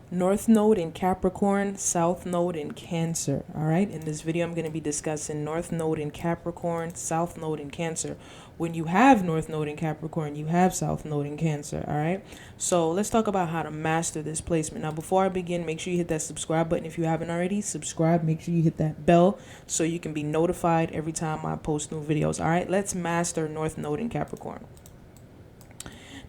North Node in Capricorn, South Node in Cancer. All right. In this video, I'm going to be discussing North Node in Capricorn, South Node in Cancer. When you have North Node in Capricorn, you have South Node in Cancer. All right. So let's talk about how to master this placement. Now, before I begin, make sure you hit that subscribe button if you haven't already. Subscribe. Make sure you hit that bell so you can be notified every time I post new videos. All right. Let's master North Node in Capricorn.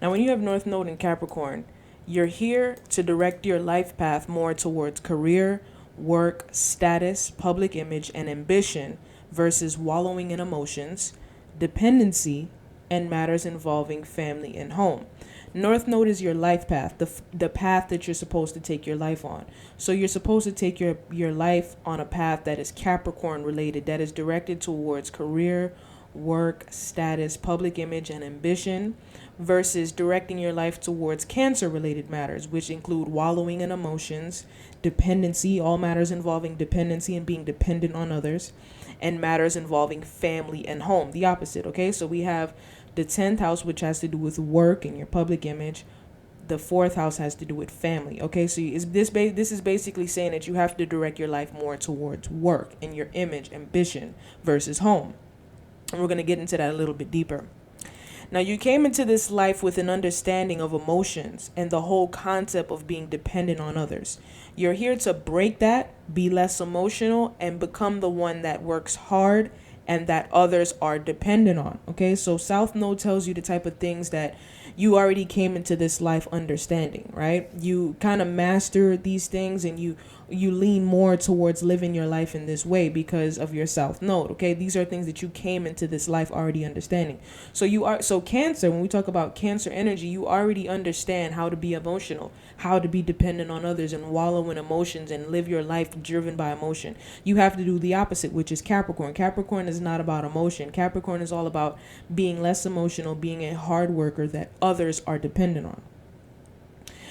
Now, when you have North Node in Capricorn, you're here to direct your life path more towards career, work, status, public image, and ambition versus wallowing in emotions, dependency, and matters involving family and home. North Node is your life path, the path that you're supposed to take your life on. So you're supposed to take your life on a path that is Capricorn related, that is directed towards career, work, status, public image, and ambition, versus directing your life towards Cancer related matters, which include wallowing in emotions, dependency, all matters involving dependency and being dependent on others, and matters involving family and home, the opposite. Okay, so we have the 10th house, which has to do with work and your public image. The 4th house has to do with family. Okay, so this is basically saying that you have to direct your life more towards work and your image, ambition versus home. And we're going to get into that a little bit deeper. Now, you came into this life with an understanding of emotions and the whole concept of being dependent on others. You're here to break that, be less emotional, and become the one that works hard and that others are dependent on. Okay, so South Node tells you the type of things that you already came into this life understanding, right? You kind of master these things and you lean more towards living your life in this way because of your South Node. Okay, these are things that you came into this life already understanding. So Cancer, when we talk about Cancer energy, you already understand how to be emotional, how to be dependent on others and wallow in emotions and live your life driven by emotion. You have to do the opposite, which is Capricorn. Capricorn is not about emotion. Capricorn is all about being less emotional, being a hard worker that others are dependent on.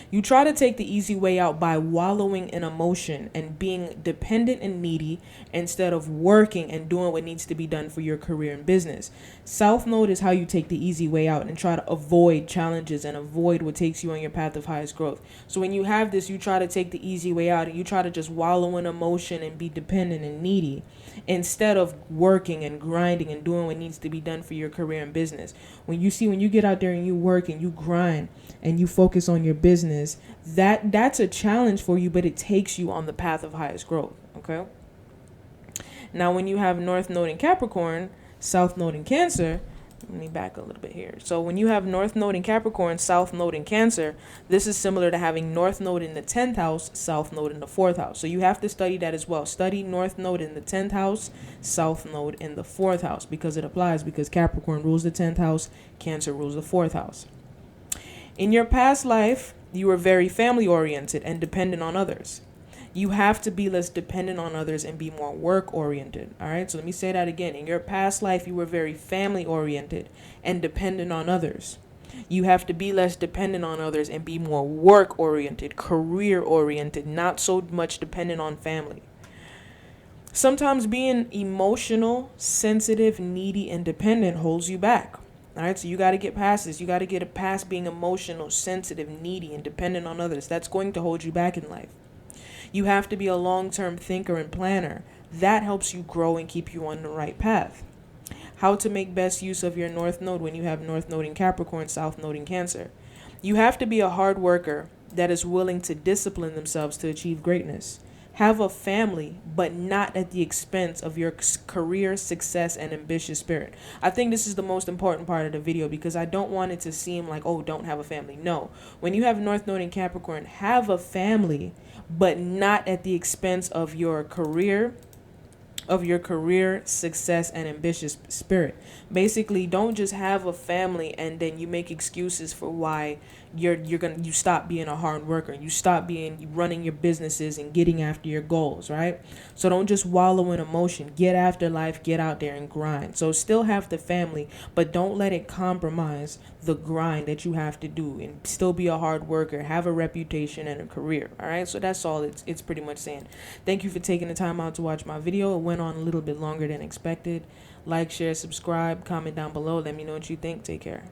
You try to take the easy way out by wallowing in emotion and being dependent and needy instead of working and doing what needs to be done for your career and business. South Node is how you take the easy way out and try to avoid challenges and avoid what takes you on your path of highest growth. So when you have this, you try to take the easy way out and you try to just wallow in emotion and be dependent and needy instead of working and grinding and doing what needs to be done for your career and business. When you get out there and you work and you grind and you focus on your business, that's a challenge for you, but it takes you on the path of highest growth. Okay. Now, when you have North Node in Capricorn, South Node in Cancer, let me back a little bit here. So when you have North Node in Capricorn, South Node in Cancer, this is similar to having North Node in the 10th house, South Node in the 4th house. So you have to study that as well. Study North Node in the 10th house, South Node in the 4th house, because it applies, because Capricorn rules the 10th house, Cancer rules the 4th house. In your past life, you were very family oriented and dependent on others. You have to be less dependent on others and be more work oriented. All right. So let me say that again. In your past life, you were very family oriented and dependent on others. You have to be less dependent on others and be more work oriented, career oriented, not so much dependent on family. Sometimes being emotional, sensitive, needy, and dependent holds you back. All right, so you got to get past this. You got to get past being emotional, sensitive, needy, and dependent on others. That's going to hold you back in life. You have to be a long-term thinker and planner. That helps you grow and keep you on the right path. How to make best use of your North Node when you have North Node in Capricorn, South Node in Cancer. You have to be a hard worker that is willing to discipline themselves to achieve greatness. Have a family, but not at the expense of your career, success, and ambitious spirit. I think this is the most important part of the video because I don't want it to seem like, oh, don't have a family. No. When you have North Node in Capricorn, have a family, but not at the expense of your career, success, and ambitious spirit. Basically, don't just have a family and then you make excuses for why you stop being a hard worker. You stop running your businesses and getting after your goals, right? So don't just wallow in emotion. Get after life, get out there and grind. So still have the family, but don't let it compromise the grind that you have to do and still be a hard worker, have a reputation and a career. All right. So that's all it's pretty much saying. Thank you for taking the time out to watch my video. It went on a little bit longer than expected. Like, share, subscribe, comment down below. Let me know what you think. Take care.